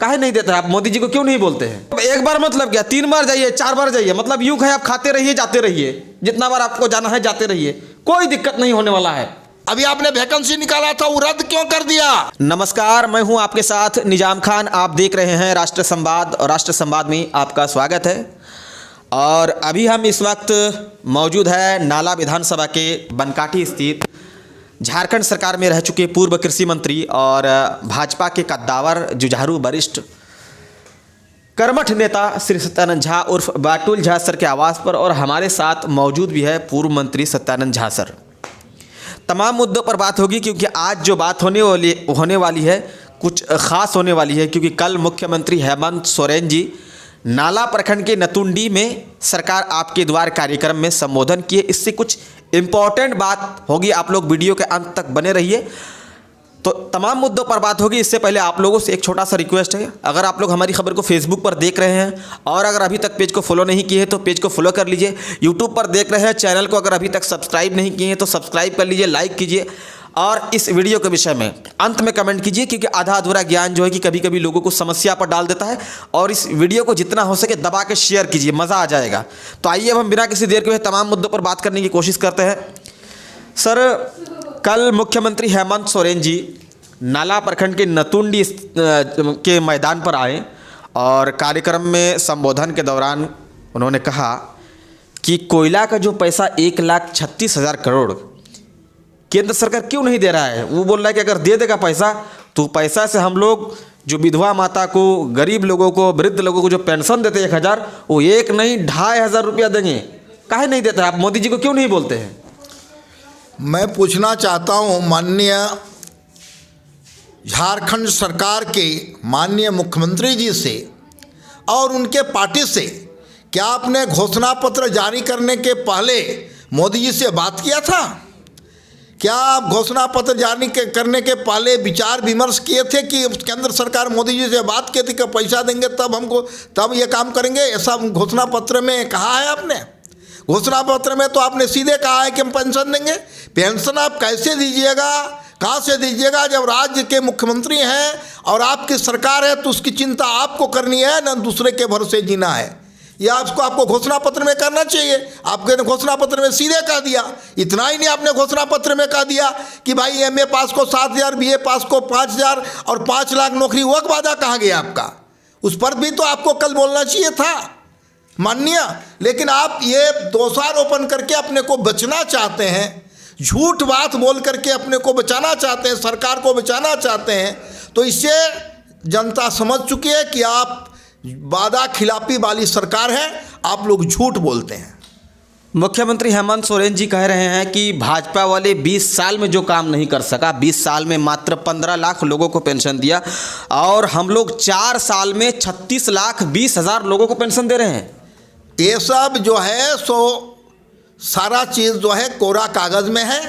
काहे नहीं देता है? आप मोदी जी को क्यों नहीं बोलते हैं? एक बार मतलब क्या, 3 बार जाइए, 4 बार जाइए, मतलब यूं है आप खाते रहिए, जाते रहिए, जितना बार आपको जाना है जाते रहिए, कोई दिक्कत नहीं होने वाला है। अभी आपने वैकेंसी निकाला था, वो रद्द क्यों कर दिया? नमस्कार, मैं हूं आपके साथ निजाम खान। आप देख रहे हैं राष्ट्र संवाद और राष्ट्र संवाद में आपका स्वागत है। और अभी हम इस वक्त मौजूद है नाला विधानसभा के बनकाटी स्थित झारखंड सरकार में रह चुके पूर्व कृषि मंत्री और भाजपा के कद्दावर जुझारू वरिष्ठ कर्मठ नेता श्री सत्यानंद झा उर्फ बाटुल झा सर के आवास पर, और हमारे साथ मौजूद भी है पूर्व मंत्री सत्यानंद झा सर। तमाम मुद्दों पर बात होगी, क्योंकि आज जो बात होने वाली है कुछ ख़ास होने वाली है, क्योंकि कल मुख्यमंत्री हेमंत सोरेन जी नाला प्रखंड के नतुंडी में सरकार आपके द्वार कार्यक्रम में संबोधन किए। इससे कुछ इम्पॉर्टेंट बात होगी, आप लोग वीडियो के अंत तक बने रहिए। तो तमाम मुद्दों पर बात होगी। इससे पहले आप लोगों से एक छोटा सा रिक्वेस्ट है, अगर आप लोग हमारी खबर को फेसबुक पर देख रहे हैं और अगर अभी तक पेज को फॉलो नहीं किए हैं तो पेज को फॉलो कर लीजिए। यूट्यूब पर देख रहे हैं, चैनल को अगर अभी तक सब्सक्राइब नहीं किए हैं तो सब्सक्राइब कर लीजिए, लाइक कीजिए, और इस वीडियो के विषय में अंत में कमेंट कीजिए, क्योंकि आधा अधूरा ज्ञान जो है कि कभी कभी लोगों को समस्या पर डाल देता है। और इस वीडियो को जितना हो सके दबा के शेयर कीजिए, मज़ा आ जाएगा। तो आइए अब हम बिना किसी देर के तमाम मुद्दों पर बात करने की कोशिश करते हैं। सर, कल मुख्यमंत्री हेमंत सोरेन जी नाला प्रखंड के नतुंडी के मैदान पर आए और कार्यक्रम में संबोधन के दौरान उन्होंने कहा कि कोयला का जो पैसा 1,36,000 करोड़ केंद्र सरकार क्यों नहीं दे रहा है। वो बोल रहा है कि अगर दे देगा पैसा तो पैसा से हम लोग जो विधवा माता को, गरीब लोगों को, वृद्ध लोगों को जो पेंशन देते 1,000, वो 1 नहीं 2,500 रुपया देंगे। काहे नहीं देता है? आप मोदी जी को क्यों नहीं बोलते हैं? मैं पूछना चाहता हूं माननीय झारखंड सरकार के माननीय मुख्यमंत्री जी से और उनके पार्टी से, क्या आपने घोषणा पत्र जारी करने के पहले मोदी जी से बात किया था? क्या आप घोषणा पत्र जारी करने के पहले विचार विमर्श किए थे कि केंद्र सरकार मोदी जी से बात की थी कि पैसा देंगे तब ये काम करेंगे? ऐसा घोषणा पत्र में कहा है आपने? घोषणा पत्र में तो आपने सीधे कहा है कि हम पेंशन देंगे। पेंशन आप कैसे दीजिएगा, कहाँ से दीजिएगा? जब राज्य के मुख्यमंत्री हैं और आपकी सरकार है तो उसकी चिंता आपको करनी है, न दूसरे के भरोसे जीना है। या आपको घोषणा पत्र में करना चाहिए। आपके घोषणा पत्र में सीधे कह दिया। इतना ही नहीं, आपने घोषणा पत्र में कह दिया कि भाई MA पास को 7,000, BA पास को 5,000 और 5 लाख नौकरी। वो वादा कहाँ गया आपका? उस पर भी तो आपको कल बोलना चाहिए था माननीय। लेकिन आप ये दोषारोपण करके अपने को बचना चाहते हैं, झूठ बात बोल करके अपने को बचाना चाहते हैं, सरकार को बचाना चाहते हैं। तो इससे जनता समझ चुकी है कि आप वादा खिलाफी वाली सरकार है, आप लोग झूठ बोलते हैं। मुख्यमंत्री हेमंत सोरेन जी कह रहे हैं कि भाजपा वाले 20 साल में जो काम नहीं कर सका, 20 साल में मात्र 15 लाख लोगों को पेंशन दिया, और हम लोग 4 साल में 36,20,000 लोगों को पेंशन दे रहे हैं। ये सब जो है सो सारा चीज़ जो है कोरा कागज़ में है।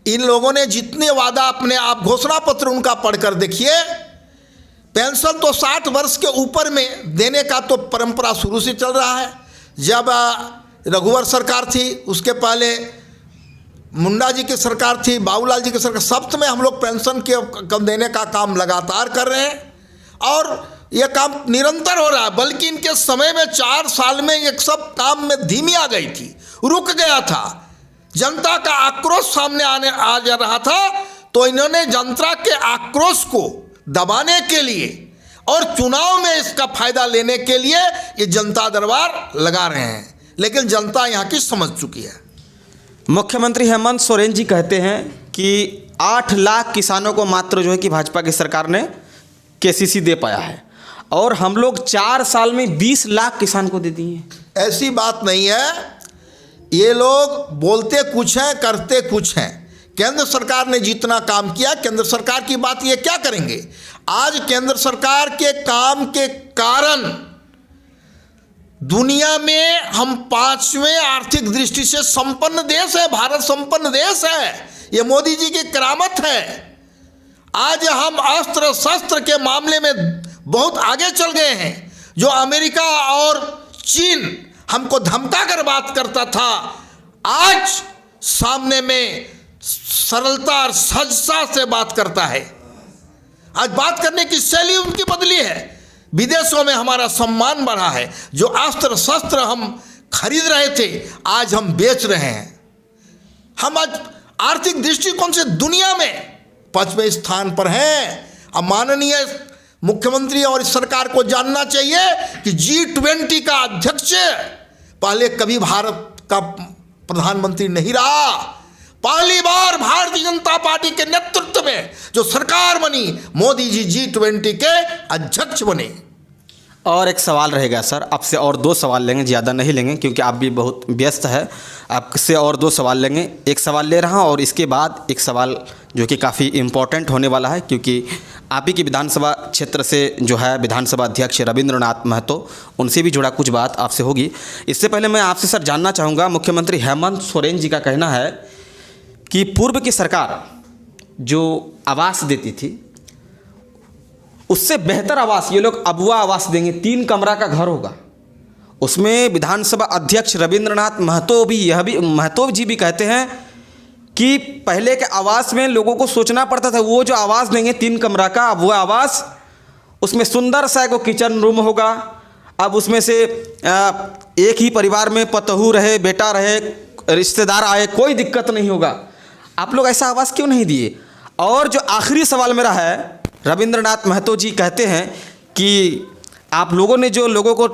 इन लोगों ने जितने वादा अपने आप, घोषणा पत्र उनका पढ़कर देखिए। पेंशन तो 60 वर्ष के ऊपर में देने का तो परंपरा शुरू से चल रहा है। जब रघुवर सरकार थी, उसके पहले मुंडा जी की सरकार थी, बाबूलाल जी की सरकार, सब में हम लोग पेंशन के कम देने का काम लगातार कर रहे हैं और यह काम निरंतर हो रहा है। बल्कि इनके समय में 4 साल में एक सब काम में धीमी आ गई थी, रुक गया था। जनता का आक्रोश सामने आ जा रहा था, तो इन्होंने जनता के आक्रोश को दबाने के लिए और चुनाव में इसका फायदा लेने के लिए ये जनता दरबार लगा रहे हैं। लेकिन जनता यहाँ की समझ चुकी है। मुख्यमंत्री हेमंत सोरेन जी कहते हैं कि 8 लाख किसानों को मात्र जो है कि भाजपा की सरकार ने KCC दे पाया है, और हम लोग 4 साल में 20 लाख किसान को दे दिए। ऐसी बात नहीं है। ये लोग बोलते कुछ हैं, करते कुछ हैं। केंद्र सरकार ने जितना काम किया, केंद्र सरकार की बात ये क्या करेंगे? आज केंद्र सरकार के काम के कारण दुनिया में हम 5वें आर्थिक दृष्टि से संपन्न देश है। भारत संपन्न देश है। ये मोदी जी की करामत है। आज हम अस्त्र शस्त्र के मामले में बहुत आगे चल गए हैं। जो अमेरिका और चीन हमको धमका कर बात करता था, आज सामने में सरलता और सहजता से बात करता है। आज बात करने की शैली उनकी बदली है। विदेशों में हमारा सम्मान बढ़ा है। जो अस्त्र शस्त्र हम खरीद रहे थे आज हम बेच रहे हैं। हम आज आर्थिक दृष्टिकोण से दुनिया में 5वें स्थान पर हैं। अब माननीय मुख्यमंत्री और इस सरकार को जानना चाहिए कि G20 का अध्यक्ष पहले कभी भारत का प्रधानमंत्री नहीं रहा। पहली बार भारतीय जनता पार्टी के नेतृत्व में जो सरकार बनी, मोदी जी G20 के अध्यक्ष बने। और एक सवाल रहेगा सर, आपसे और 2 सवाल लेंगे, ज़्यादा नहीं लेंगे क्योंकि आप भी बहुत व्यस्त है। आपसे और 2 सवाल लेंगे। एक सवाल ले रहा हूँ और इसके बाद एक सवाल जो कि काफ़ी इम्पोर्टेंट होने वाला है, क्योंकि आप ही की विधानसभा क्षेत्र से जो है विधानसभा अध्यक्ष रविंद्रनाथ महतो, उनसे भी जुड़ा कुछ बात आपसे होगी। इससे पहले मैं आपसे सर जानना चाहूँगा, मुख्यमंत्री हेमंत सोरेन जी का कहना है कि पूर्व की सरकार जो आवास देती थी उससे बेहतर आवास ये लोग अबुआ आवास देंगे, 3 कमरा का घर होगा। उसमें विधानसभा अध्यक्ष रविंद्रनाथ महतो जी भी कहते हैं कि पहले के आवास में लोगों को सोचना पड़ता था, वो जो आवास देंगे 3 कमरा का, अब वो आवास उसमें सुंदर सा एक किचन रूम होगा। अब उसमें से एक ही परिवार में पतोहू रहे, बेटा रहे, रिश्तेदार आए, कोई दिक्कत नहीं होगा। आप लोग ऐसा आवास क्यों नहीं दिए? और जो आखिरी सवाल मेरा है, रविंद्रनाथ महतो जी कहते हैं कि आप लोगों ने जो लोगों को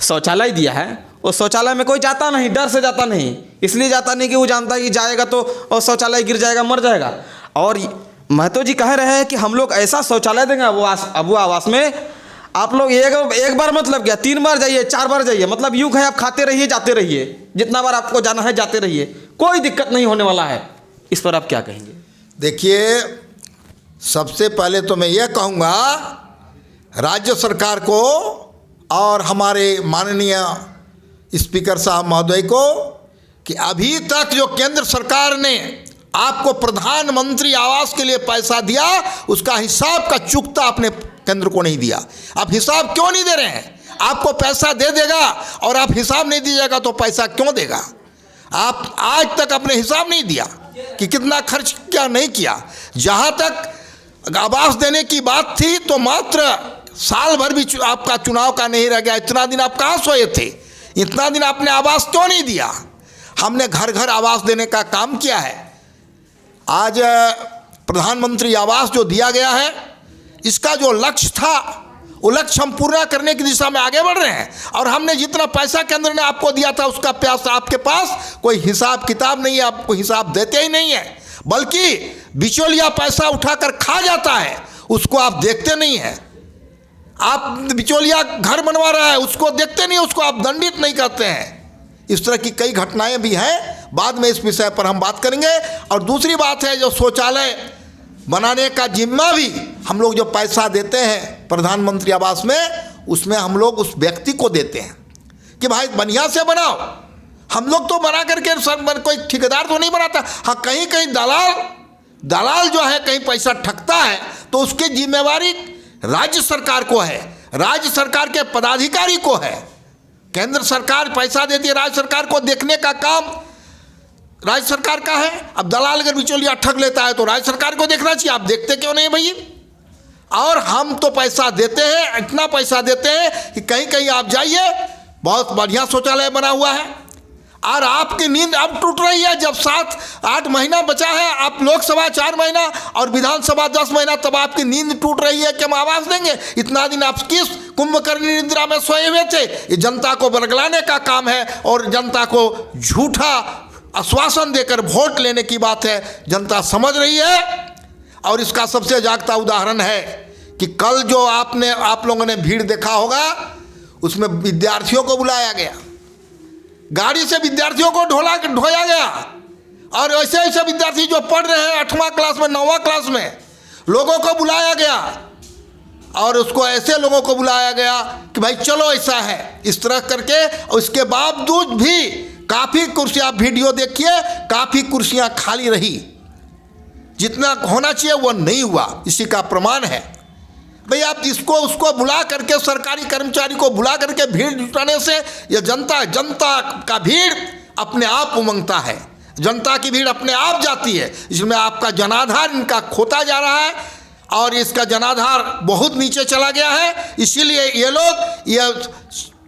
शौचालय दिया है वो शौचालय में कोई जाता नहीं, डर से जाता नहीं। इसलिए जाता नहीं कि वो जानता है कि जाएगा तो और शौचालय गिर जाएगा, मर जाएगा। और महतो जी कह रहे हैं कि हम लोग ऐसा शौचालय देंगे अबुआ आवास में, आप लोग एक बार मतलब क्या 3 बार जाइए, 4 बार जाइए, मतलब यूँ है आप खाते रहिए, जाते रहिए, जितना बार आपको जाना है जाते रहिए, कोई दिक्कत नहीं होने वाला है। इस पर आप क्या कहेंगे? देखिए, सबसे पहले तो मैं ये कहूँगा राज्य सरकार को और हमारे माननीय स्पीकर साहब महोदय को कि अभी तक जो केंद्र सरकार ने आपको प्रधानमंत्री आवास के लिए पैसा दिया उसका हिसाब का चुकता अपने केंद्र को नहीं दिया। आप हिसाब क्यों नहीं दे रहे हैं? आपको पैसा दे देगा और आप हिसाब नहीं दीजिएगा तो पैसा क्यों देगा? आप आज तक अपने हिसाब नहीं दिया कि कितना खर्च क्या नहीं किया। जहाँ तक आवास देने की बात थी तो मात्र साल भर भी आपका चुनाव का नहीं रह गया। इतना दिन आप कहाँ सोए थे? इतना दिन आपने आवास क्यों नहीं दिया? हमने घर घर आवास देने का काम किया है। आज प्रधानमंत्री आवास जो दिया गया है, इसका जो लक्ष्य था वो लक्ष्य हम पूरा करने की दिशा में आगे बढ़ रहे हैं। और हमने जितना पैसा केंद्र ने आपको दिया था उसका पैसा आपके पास कोई हिसाब किताब नहीं है, आपको हिसाब देते ही नहीं है, बल्कि बिचौलिया पैसा उठाकर खा जाता है, उसको आप देखते नहीं हैं। आप बिचौलिया घर बनवा रहा है उसको देखते नहीं, उसको आप दंडित नहीं करते हैं। इस तरह की कई घटनाएं भी हैं, बाद में इस विषय पर हम बात करेंगे। और दूसरी बात है, जो शौचालय बनाने का जिम्मा भी हम लोग जो पैसा देते हैं प्रधानमंत्री आवास में, उसमें हम लोग उस व्यक्ति को देते हैं कि भाई बढ़िया से बनाओ। हम लोग तो बना करके कोई ठेकेदार तो नहीं बनाता। हाँ, कहीं कहीं दलाल जो है कहीं पैसा ठगता है तो उसकी जिम्मेवारी राज्य सरकार को है, राज्य सरकार के पदाधिकारी को है। केंद्र सरकार पैसा देती है, राज्य सरकार को देखने का काम राज्य सरकार का है। अब दलाल अगर बिचौलिया ठग लेता है तो राज्य सरकार को देखना चाहिए। आप देखते क्यों नहीं भैया? और हम तो पैसा देते हैं, इतना पैसा देते हैं कि कहीं कहीं आप जाइए, बहुत बढ़िया शौचालय बना हुआ है और आपकी नींद अब टूट रही है। जब 7-8 महीना बचा है, आप लोकसभा 4 महीना और विधानसभा 10 महीना, तब आपकी नींद टूट रही है कि हम आवास देंगे। इतना दिन आप किस कुंभकर्ण निद्रा में सोए हुए थे? ये जनता को बरगलाने का काम है और जनता को झूठा आश्वासन देकर वोट लेने की बात है। जनता समझ रही है और इसका सबसे जागता उदाहरण है कि कल जो आप लोगों ने भीड़ देखा होगा, उसमें विद्यार्थियों को बुलाया गया, गाड़ी से विद्यार्थियों को ढोया गया और ऐसे ऐसे विद्यार्थी जो पढ़ रहे हैं 8वां क्लास में 9वां क्लास में, लोगों को बुलाया गया और उसको ऐसे लोगों को बुलाया गया कि भाई चलो ऐसा है, इस तरह करके। उसके बावजूद भी काफ़ी कुर्सियाँ, वीडियो देखिए, काफ़ी कुर्सियाँ खाली रही, जितना होना चाहिए वो नहीं हुआ। इसी का प्रमाण है भाई, आप इसको उसको बुला करके, सरकारी कर्मचारी को बुला करके भीड़ जुटाने से यह जनता का भीड़ अपने आप उमंगता है, जनता की भीड़ अपने आप जाती है। इसमें आपका जनाधार इनका खोता जा रहा है और इसका जनाधार बहुत नीचे चला गया है। इसीलिए ये लोग ये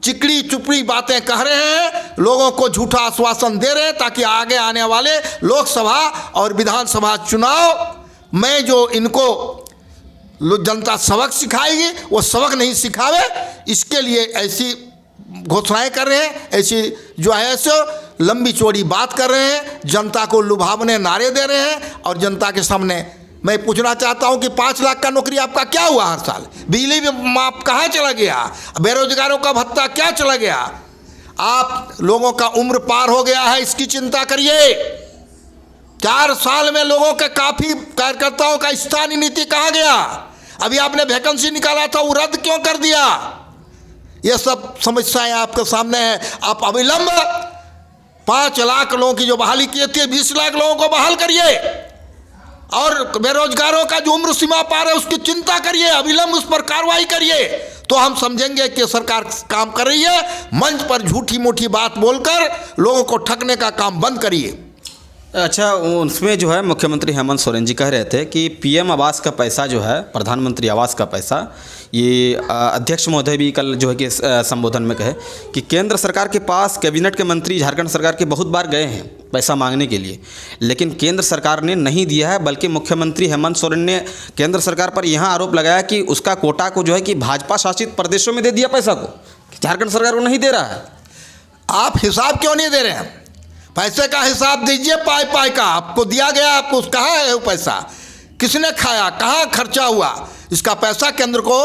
चिकड़ी चुपड़ी बातें कह रहे हैं, लोगों को झूठा आश्वासन दे रहे हैं, ताकि आगे आने वाले लोकसभा और विधानसभा चुनाव में जो इनको जनता सबक सिखाएगी वो सबक नहीं सिखावे, इसके लिए ऐसी घोषणाएं कर रहे हैं, ऐसी जो है सो लंबी चौड़ी बात कर रहे हैं, जनता को लुभावने नारे दे रहे हैं। और जनता के सामने मैं पूछना चाहता हूं कि 5 लाख का नौकरी आपका क्या हुआ हर साल? बिजली में माप कहाँ चला गया? बेरोजगारों का भत्ता क्या चला गया? आप लोगों का उम्र पार हो गया है, इसकी चिंता करिए। 4 साल में लोगों के काफ़ी कार्यकर्ताओं का स्थानीय नीति कहाँ गया? अभी आपने वैकेंसी निकाला था, वो रद्द क्यों कर दिया? ये सब समस्याएं आपके सामने हैं। आप अविलंब 5 लाख लोगों की जो बहाली की थी 20 लाख लोगों को बहाल करिए, और बेरोजगारों का जो उम्र सीमा पार है उसकी चिंता करिए, अविलंब उस पर कार्रवाई करिए, तो हम समझेंगे कि सरकार काम कर रही है। मंच पर झूठी मूठी बात बोलकर लोगों को ठगने का काम बंद करिए। अच्छा, उसमें जो है मुख्यमंत्री हेमंत सोरेन जी कह रहे थे कि पीएम आवास का पैसा जो है, प्रधानमंत्री आवास का पैसा, ये अध्यक्ष महोदय भी कल जो है कि संबोधन में कहे कि केंद्र सरकार के पास कैबिनेट के मंत्री झारखंड सरकार के बहुत बार गए हैं पैसा मांगने के लिए, लेकिन केंद्र सरकार ने नहीं दिया है। बल्कि मुख्यमंत्री हेमंत सोरेन ने केंद्र सरकार पर यहाँ आरोप लगाया कि उसका कोटा को जो है कि भाजपा शासित प्रदेशों में दे दिया पैसा को, झारखंड सरकार को नहीं दे रहा है। आप हिसाब क्यों नहीं दे रहे हैं? पैसे का हिसाब दीजिए, पाई का आपको दिया गया, आपको कहाँ है वो पैसा, किसने खाया, कहाँ खर्चा हुआ, इसका पैसा केंद्र को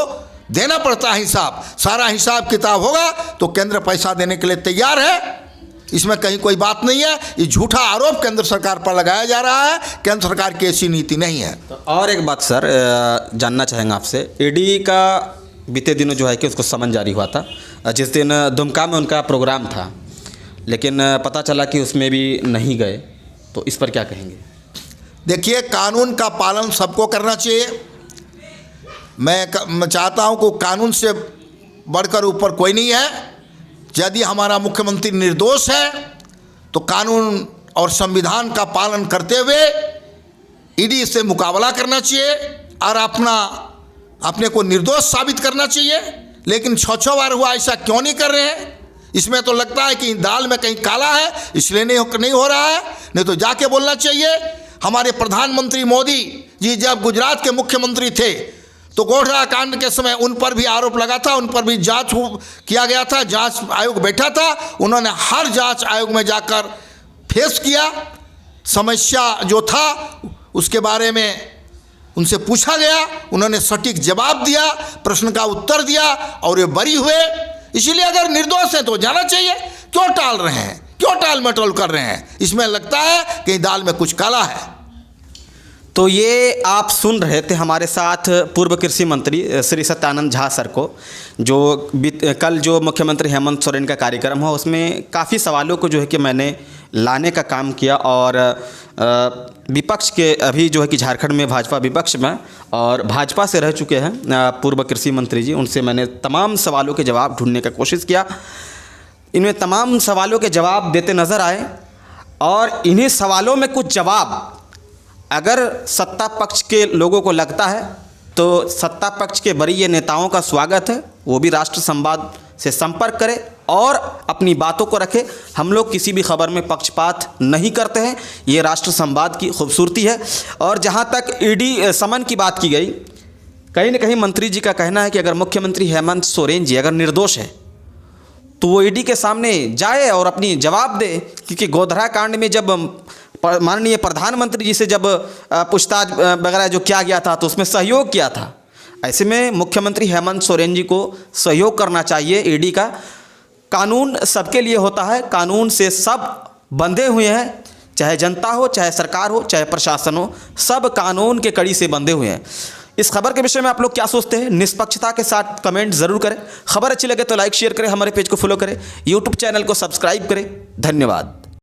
देना पड़ता है। हिसाब, सारा हिसाब किताब होगा तो केंद्र पैसा देने के लिए तैयार है, इसमें कहीं कोई बात नहीं है। ये झूठा आरोप केंद्र सरकार पर लगाया जा रहा है, केंद्र सरकार की ऐसी नीति नहीं है। तो और एक बात सर जानना चाहेंगे आपसे, ईडी का बीते दिनों जो है कि उसको समन जारी हुआ था, जिस दिन दुमका में उनका प्रोग्राम था, लेकिन पता चला कि उसमें भी नहीं गए, तो इस पर क्या कहेंगे? देखिए, कानून का पालन सबको करना चाहिए। मैं चाहता हूं कि कानून से बढ़कर ऊपर कोई नहीं है। यदि हमारा मुख्यमंत्री निर्दोष है तो कानून और संविधान का पालन करते हुए ईडी से मुकाबला करना चाहिए और अपने को निर्दोष साबित करना चाहिए। लेकिन 6 बार हुआ, ऐसा क्यों नहीं कर रहे हैं? इसमें तो लगता है कि दाल में कहीं काला है, इसलिए नहीं हो रहा है। नहीं तो जाके बोलना चाहिए। हमारे प्रधानमंत्री मोदी जी जब गुजरात के मुख्यमंत्री थे तो गोधरा कांड के समय उन पर भी आरोप लगा था, उन पर भी जांच किया गया था, जांच आयोग बैठा था, उन्होंने हर जांच आयोग में जाकर फेस किया। समस्या जो था उसके बारे में उनसे पूछा गया, उन्होंने सटीक जवाब दिया, प्रश्न का उत्तर दिया और ये बरी हुए। इसीलिए अगर निर्दोष हैं तो जाना चाहिए। क्यों टाल रहे हैं, क्यों टाल मटोल कर रहे हैं? इसमें लगता है कि दाल में कुछ काला है। तो ये आप सुन रहे थे हमारे साथ पूर्व कृषि मंत्री श्री सत्यानंद झा सर को, जो कल जो मुख्यमंत्री हेमंत सोरेन का कार्यक्रम हुआ उसमें काफ़ी सवालों को जो है कि मैंने लाने का काम किया, और विपक्ष के अभी जो है कि झारखंड में भाजपा विपक्ष में और भाजपा से रह चुके हैं पूर्व कृषि मंत्री जी, उनसे मैंने तमाम सवालों के जवाब ढूंढने का कोशिश किया। इनमें तमाम सवालों के जवाब देते नज़र आए, और इन्हीं सवालों में कुछ जवाब अगर सत्ता पक्ष के लोगों को लगता है तो सत्ता पक्ष के वरीय नेताओं का स्वागत है, वो भी राष्ट्र संवाद से संपर्क करें और अपनी बातों को रखें। हम लोग किसी भी खबर में पक्षपात नहीं करते हैं, ये राष्ट्र संवाद की खूबसूरती है। और जहाँ तक ईडी समन की बात की गई, कहीं न कहीं मंत्री जी का कहना है कि अगर मुख्यमंत्री हेमंत सोरेन जी अगर निर्दोष है तो वो ईडी के सामने जाए और अपनी जवाब दे, क्योंकि गोधरा कांड में जब माननीय प्रधानमंत्री जी से जब पूछताछ वगैरह जो किया गया था तो उसमें सहयोग किया था। ऐसे में मुख्यमंत्री हेमंत सोरेन जी को सहयोग करना चाहिए ईडी का। कानून सबके लिए होता है, कानून से सब बंधे हुए हैं, चाहे जनता हो, चाहे सरकार हो, चाहे प्रशासन हो, सब कानून के कड़ी से बंधे हुए हैं। इस खबर के विषय में आप लोग क्या सोचते हैं? निष्पक्षता के साथ कमेंट ज़रूर करें। खबर अच्छी लगे तो लाइक शेयर करें, हमारे पेज को फॉलो करें, यूट्यूब चैनल को सब्सक्राइब करें। धन्यवाद।